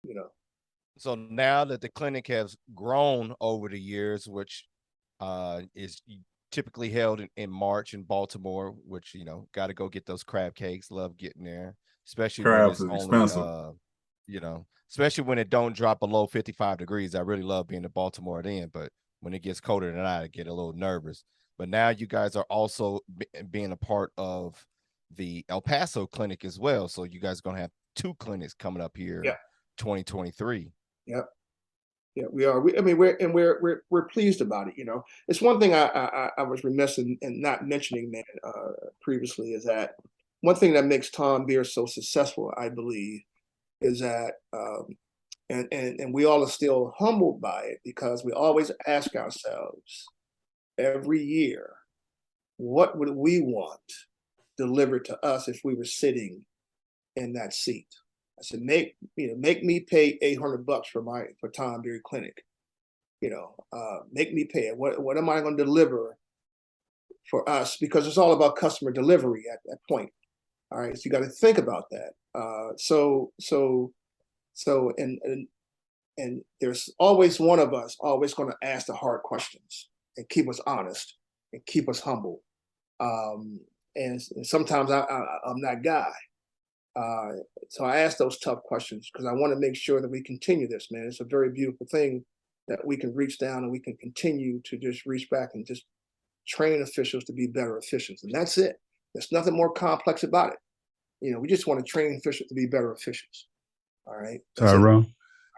you know. So now that the clinic has grown over the years, which is typically held in March in Baltimore, which, got to go get those crab cakes. Love getting there, especially when Crabs it's is only, expensive. especially when it don't drop below 55 degrees. I really love being in Baltimore then, but when it gets colder than that, I get a little nervous. But now you guys are also being a part of the El Paso clinic as well. So you guys are going to have two clinics coming up here, Yeah. 2023. Yep. Yeah, we are. We're pleased about it. It's one thing I was remiss in not mentioning, man, previously, is that one thing that makes Tom Beer so successful, I believe, is that, and we all are still humbled by it, because we always ask ourselves every year, what would we want delivered to us if we were sitting in that seat? I said, make me pay $800 for Tom Beer Clinic. Make me pay it. What am I going to deliver for us? Because it's all about customer delivery at that point. All right, so you got to think about that. And there's always one of us always going to ask the hard questions and keep us honest and keep us humble. And sometimes I'm that guy. So I ask those tough questions because I want to make sure that we continue this, man. It's a very beautiful thing that we can reach down and we can continue to just reach back and just train officials to be better officials. And that's it. There's nothing more complex about it. We just want to train officials to be better officials. All right. Tyrone,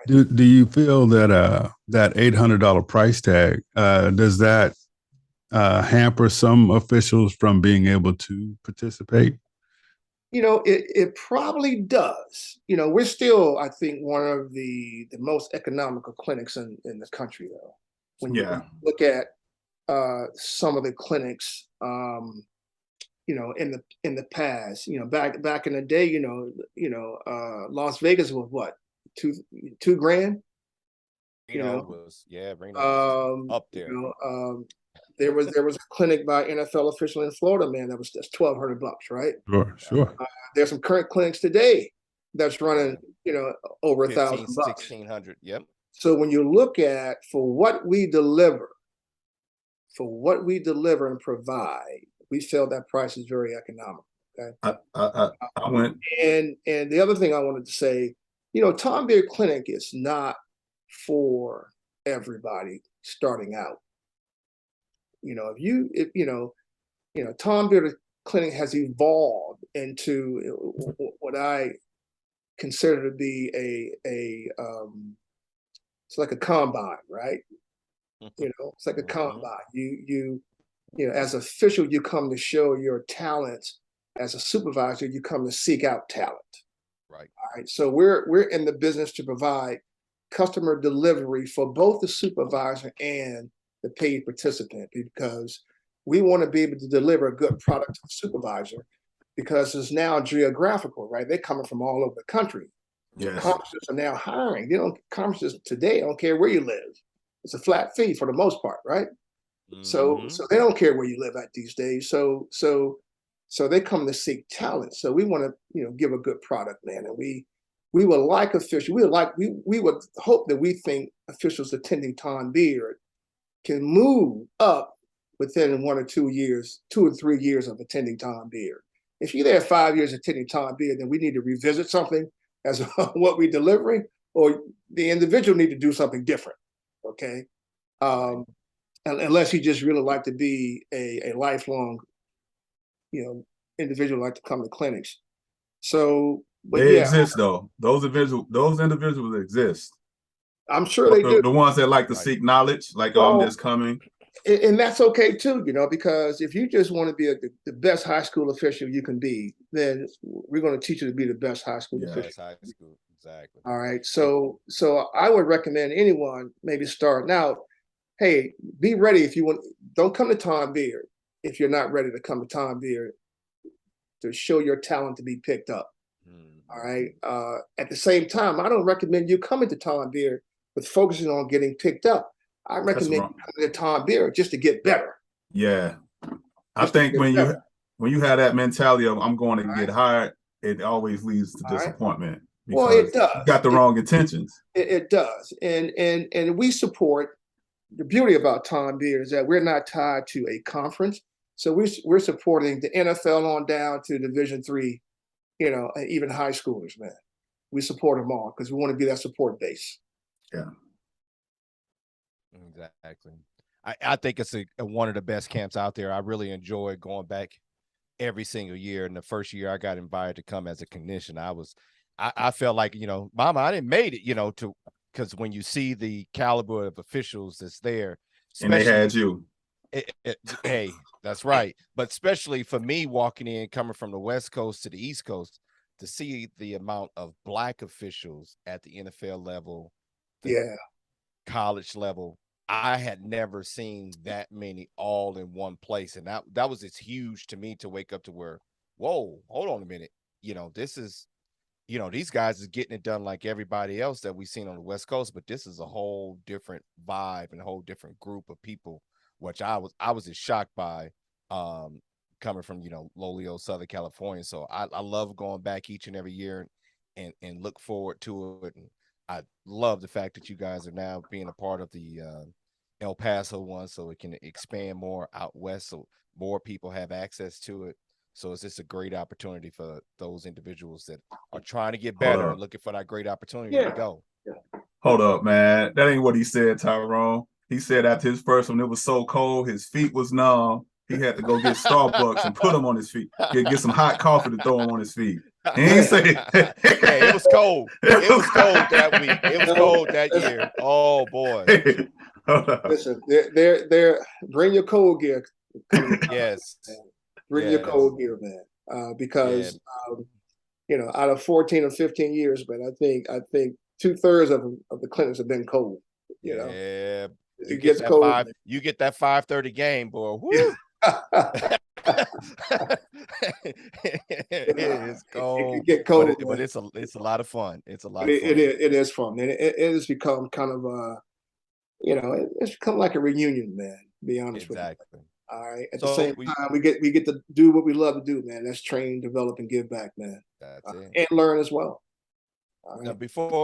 do you feel that that $800 price tag, does that hamper some officials from being able to participate? It probably does. We're still, I think, one of the most economical clinics in the country, though. When you look at some of the clinics, in the past, back in the day, Las Vegas was what, two grand. Was up there. There was a clinic by NFL official in Florida, man, that's $1,200, right? Sure. There's some current clinics today that's running, over $1,000, $1,600. Yep. So when you look at for what we deliver and provide, we feel that price is very economical. Okay. I went. And the other thing I wanted to say, Tom Beer Clinic is not for everybody starting out. Tom Beer Clinic has evolved into what I consider to be it's like a combine, right? It's like a combine. You as an official, you come to show your talents. As a supervisor, you come to seek out talent. Right. All right. So we're in the business to provide customer delivery for both the supervisor and the paid participant, because we want to be able to deliver a good product to the supervisor, because it's now geographical, right? They're coming from all over the country. Yes. Conferences are now hiring. Conferences today don't care where you live. It's a flat fee for the most part, right? Mm-hmm. So they don't care where you live at these days. So they come to seek talent. So we want to, give a good product, man. And we would like officials. We would hope that we think officials attending Tom Beard can move up within 1 or 2 years, 2 or 3 years of attending Tom Beard. If you're there 5 years attending Tom Beard, then we need to revisit something as what we're delivering, or the individual need to do something different. Okay. Unless you just really like to be a lifelong, individual like to come to clinics. So, but they exist though. Those individuals exist. I'm sure they do. The ones that like to seek knowledge, like, I'm just coming. And that's okay too, because if you just want to be the best high school official you can be, then we're going to teach you to be the best high school official. Best high school, exactly. All right. So I would recommend anyone maybe starting out, hey, be ready if you want. Don't come to Tom Beard if you're not ready to come to Tom Beard to show your talent to be picked up. All right. At the same time, I don't recommend you coming to Tom Beard with focusing on getting picked up. I recommend you coming to Tom Beard just to get better. Yeah. I think when you have that mentality of I'm going to get hired, it always leads to disappointment. Well, because it does. you got the wrong intentions. It does, and we support. The beauty about Tom Beer is that we're not tied to a conference, so we're supporting the NFL on down to Division III, you know, even high schoolers, man. We support them all because we want to be that support base. Yeah. Exactly. I think it's one of the best camps out there. I really enjoy going back every single year. And the first year I got invited to come as a clinician, I felt like, you know, Mama, I didn't made it, you know, because when you see the caliber of officials that's there, And they had you. Hey, that's right. But especially for me walking in, coming from the West Coast to the East Coast, to see the amount of Black officials at the NFL level, the college level, I had never seen that many all in one place. And that was it's huge to me to wake up to where, whoa, hold on a minute. You know, this is, you know, these guys is getting it done like everybody else that we've seen on the West Coast, but this is a whole different vibe and a whole different group of people, which I was as shocked by, coming from, you know, lowly old Southern California. So I love going back each and every year and look forward to it. And I love the fact that you guys are now being a part of the El Paso one, so it can expand more out west, so more people have access to it. So it's just a great opportunity for those individuals that are trying to get better and looking for that great opportunity to go. Hold up, man. That ain't what he said, Tyrone. He said after his first one, it was so cold, his feet was numb. He had to go get Starbucks and put them on his feet. Get some hot coffee to throw him on his feet. He ain't say Yeah, it was cold. It was cold that week. It was cold that year. Oh boy. Listen, they're bring your cold gear. Yes. Bring your cold gear, man. Because you know, out of 14 or 15 years, man, I think 2/3 of the clinics have been cold. You know, you it gets get that cold. You get that 5:30 game, boy. Woo. It is cold. It get cold, but it's a lot of fun. It's a lot of fun. It is fun, and it has become kind of you know, it's become like a reunion, man. To be honest with you. All right. At the same time, we get to do what we love to do, man. That's train, develop, and give back, man. That's it. And learn as well. All right. Now, before